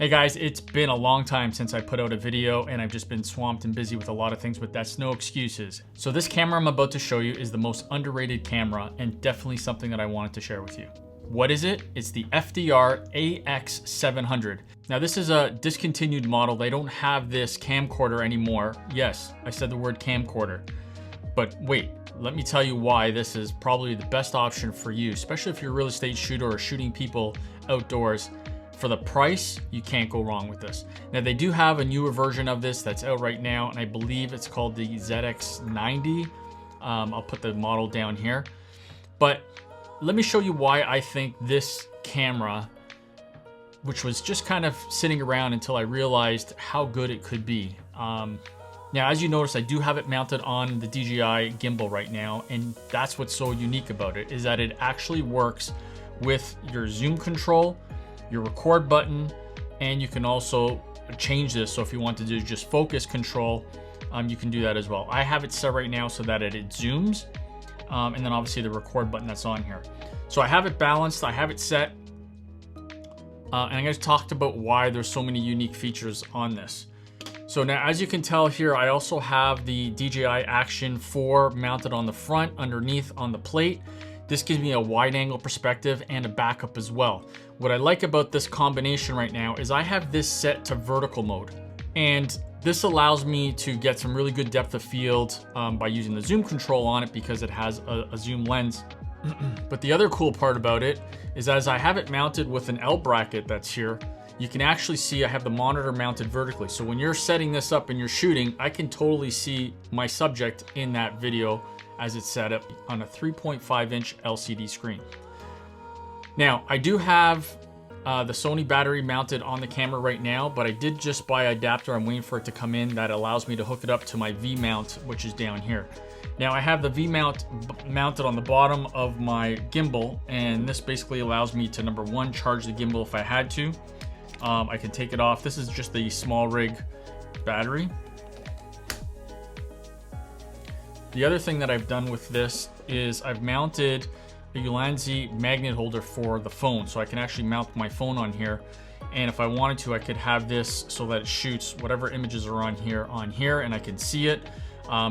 Hey guys, it's been a long time since I put out a video and I've just been swamped and busy with a lot of things, but that's no excuses. So this camera I'm about to show you is the most underrated camera and definitely something that I wanted to share with you. What is it? It's the FDR AX700. Now this is a discontinued model. They don't have this camcorder anymore. Yes, I said the word camcorder, but wait, let me tell you why this is probably the best option for you, especially if you're a real estate shooter or shooting people outdoors. For the price, you can't go wrong with this. Now they do have a newer version of this that's out right now, and I believe it's called the ZX90. I'll put the model down here. But let me show you why I think this camera, which was just kind of sitting around until I realized how good it could be. Now, as you notice, I do have it mounted on the DJI Gimbal right now, and that's what's so unique about it, is that it actually works with your zoom control, your record button, and you can also change this. So if you want to do just focus control, you can do that as well. I have it set right now so that it zooms, and then obviously the record button that's on here. So I have it balanced, I have it set, and I'm going to talk about why there's so many unique features on this. So now, as you can tell here, I also have the DJI Action 4 mounted on the front, underneath on the plate. This gives me a wide angle perspective and a backup as well. What I like about this combination right now is I have this set to vertical mode. And this allows me to get some really good depth of field by using the zoom control on it because it has a zoom lens. But the other cool part about it is as I have it mounted with an L bracket that's here, you can actually see I have the monitor mounted vertically. So when you're setting this up and you're shooting, I can totally see my subject in that video as it's set up on a 3.5-inch LCD screen. Now, I do have the Sony battery mounted on the camera right now, but I did just buy an adapter. I'm waiting for it to come in that allows me to hook it up to my V-mount, which is down here. Now, I have the V-mount mounted on the bottom of my gimbal, and this basically allows me to, number one, charge the gimbal if I had to. I can take it off. This is just the small rig battery. The other thing that I've done with this is I've mounted a Ulanzi magnet holder for the phone. So I can actually mount my phone on here. And if I wanted to, I could have this so that it shoots whatever images are on here and I can see it.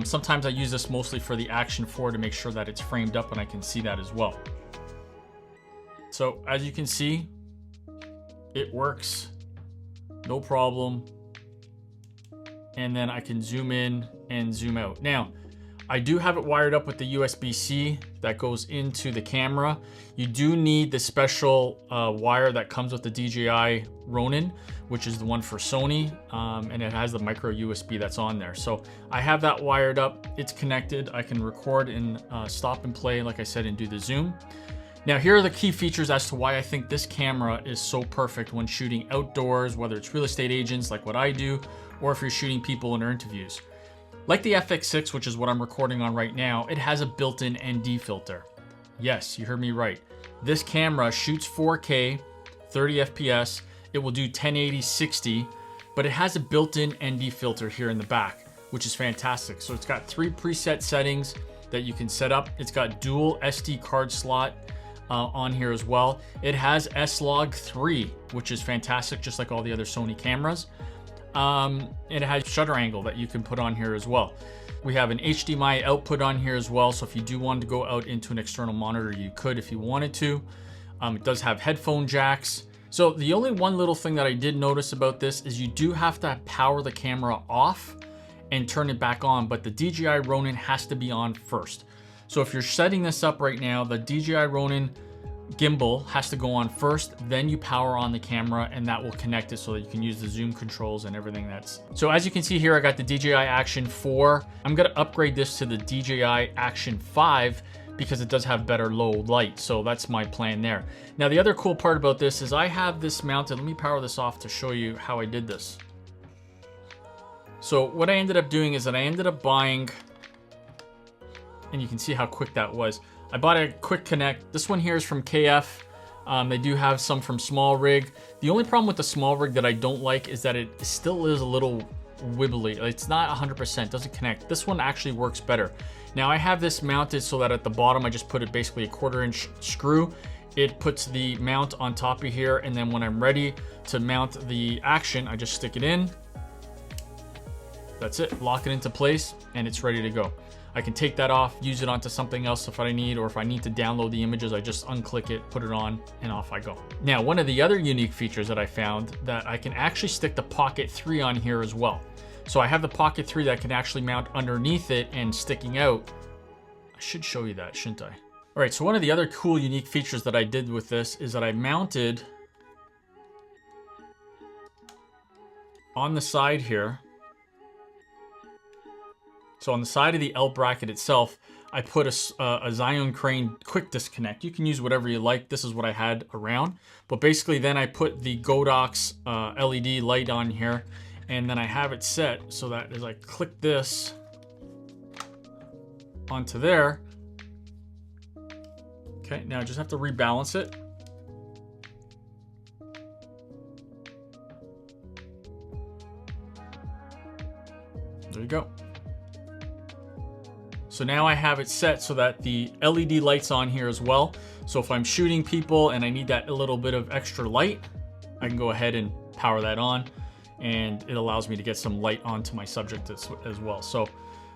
Sometimes I use this mostly for the Action 4 to make sure that it's framed up and I can see that as well. So as you can see, it works, no problem. And then I can zoom in and zoom out. Now, I do have it wired up with the USB-C that goes into the camera. You do need the special wire that comes with the DJI Ronin, which is the one for Sony, and it has the micro USB that's on there. So I have that wired up, it's connected. I can record and stop and play, like I said, and do the zoom. Now, here are the key features as to why I think this camera is so perfect when shooting outdoors, whether it's real estate agents like what I do, or if you're shooting people in their interviews. Like the FX6, which is what I'm recording on right now, it has a built-in ND filter. Yes, you heard me right. This camera shoots 4K, 30 FPS. It will do 1080, 60, but it has a built-in ND filter here in the back, which is fantastic. So it's got 3 preset settings that you can set up. It's got dual SD card slot on here as well. It has S-Log 3, which is fantastic, just like all the other Sony cameras. It has shutter angle that you can put on here as well. We have an HDMI output on here as well, so if you do want to go out into an external monitor, you could if you wanted to. It does have headphone jacks. So the only one little thing that I did notice about this is you do have to power the camera off and turn it back on, but the DJI Ronin has to be on first. So if you're setting this up right now, the DJI Ronin gimbal has to go on first, then you power on the camera and that will connect it so that you can use the zoom controls and everything that's. So as you can see here, I got the DJI Action 4. I'm gonna upgrade this to the DJI Action 5 because it does have better low light. So that's my plan there. Now, the other cool part about this is I have this mounted. Let me power this off to show you how I did this. So what I ended up doing is that I ended up buying, and you can see how quick that was. I bought a quick connect. This one here is from KF. They do have some from Small Rig. The only problem with the Small Rig that I don't like is that it still is a little wibbly. It's not 100%, doesn't connect. This one actually works better. Now I have this mounted so that at the bottom I just put it basically a 1/4 inch screw, it puts the mount on top of here, and then when I'm ready to mount the action, I just stick it in. That's it, lock it into place, and it's ready to go. I can take that off, use it onto something else if I need, or if I need to download the images, I just unclick it, put it on, and off I go. Now, one of the other unique features that I found, that I can actually stick the Pocket 3 on here as well. So I have the Pocket 3 that can actually mount underneath it and sticking out. I should show you that, shouldn't I? All right, so one of the other cool unique features that I did with this is that I mounted on the side here. So on the side of the L bracket itself, I put a Xeon Crane quick disconnect. You can use whatever you like. This is what I had around. But basically then I put the Godox LED light on here, and then I have it set so that as I click this onto there, okay, now I just have to rebalance it. There you go. So now I have it set so that the LED light's on here as well. So if I'm shooting people and I need that little bit of extra light, I can go ahead and power that on, and it allows me to get some light onto my subject as well. So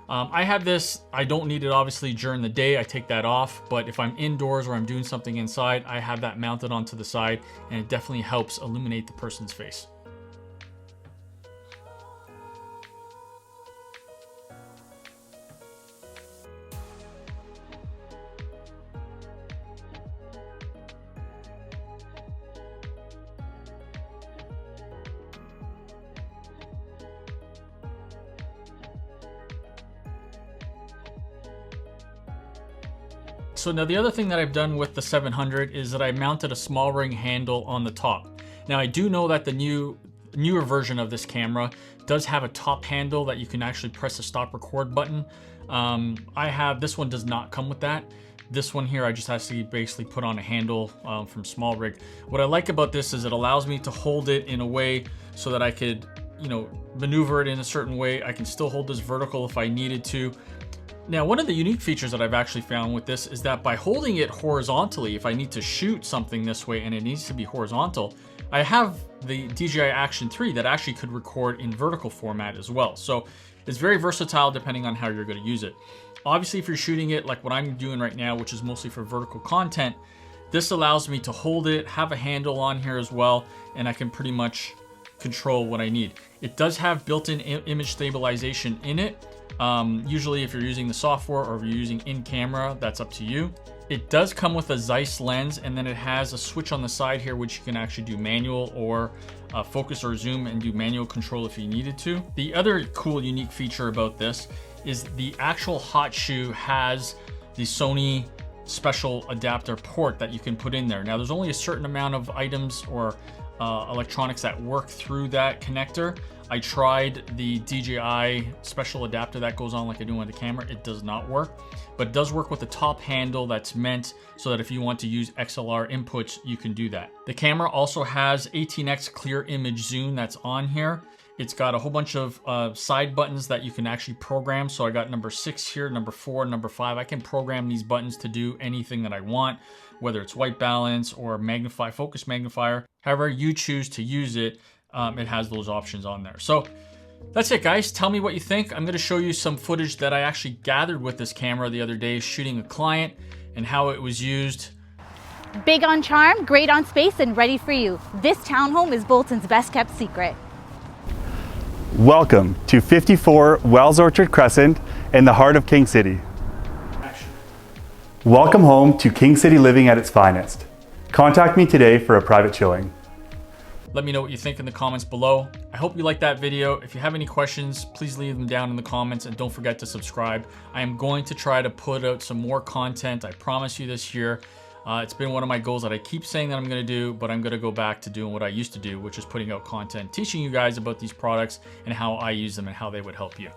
I have this, I don't need it obviously during the day, I take that off, but if I'm indoors or I'm doing something inside, I have that mounted onto the side, and it definitely helps illuminate the person's face. So now the other thing that I've done with the 700 is that I mounted a small ring handle on the top. Now I do know that the newer version of this camera does have a top handle that you can actually press the stop record button. This one does not come with that. This one here, I just have to basically put on a handle from Small Rig. What I like about this is it allows me to hold it in a way so that I could, maneuver it in a certain way. I can still hold this vertical if I needed to. Now, one of the unique features that I've actually found with this is that by holding it horizontally, if I need to shoot something this way and it needs to be horizontal, I have the DJI Action 3 that actually could record in vertical format as well. So it's very versatile depending on how you're going to use it. Obviously, if you're shooting it like what I'm doing right now, which is mostly for vertical content, this allows me to hold it, have a handle on here as well, and I can pretty much control what I need. It does have built-in image stabilization in it. Usually if you're using the software or if you're using in-camera, that's up to you. It does come with a Zeiss lens, and then it has a switch on the side here which you can actually do manual or focus or zoom and do manual control if you needed to. The other cool unique feature about this is the actual hot shoe has the Sony special adapter port that you can put in there. Now there's only a certain amount of items or electronics that work through that connector. I tried the DJI special adapter that goes on like I do on the camera. It does not work, but it does work with the top handle that's meant so that if you want to use XLR inputs, you can do that. The camera also has 18x clear image zoom that's on here. It's got a whole bunch of side buttons that you can actually program. So I got number 6 here, number 4, number 5. I can program these buttons to do anything that I want, whether it's white balance or focus magnifier. However you choose to use it, it has those options on there. So that's it, guys. Tell me what you think. I'm going to show you some footage that I actually gathered with this camera the other day shooting a client and how it was used. Big on charm, great on space, and ready for you. This townhome is Bolton's best kept secret. Welcome to 54 Wells Orchard Crescent in the heart of King City. Welcome home to King City living at its finest. Contact me today for a private showing. Let me know what you think in the comments below. I hope you liked that video. If you have any questions, please leave them down in the comments, and don't forget to subscribe. I am going to try to put out some more content. I promise you this year. It's been one of my goals that I keep saying that I'm going to do, but I'm going to go back to doing what I used to do, which is putting out content, teaching you guys about these products and how I use them and how they would help you.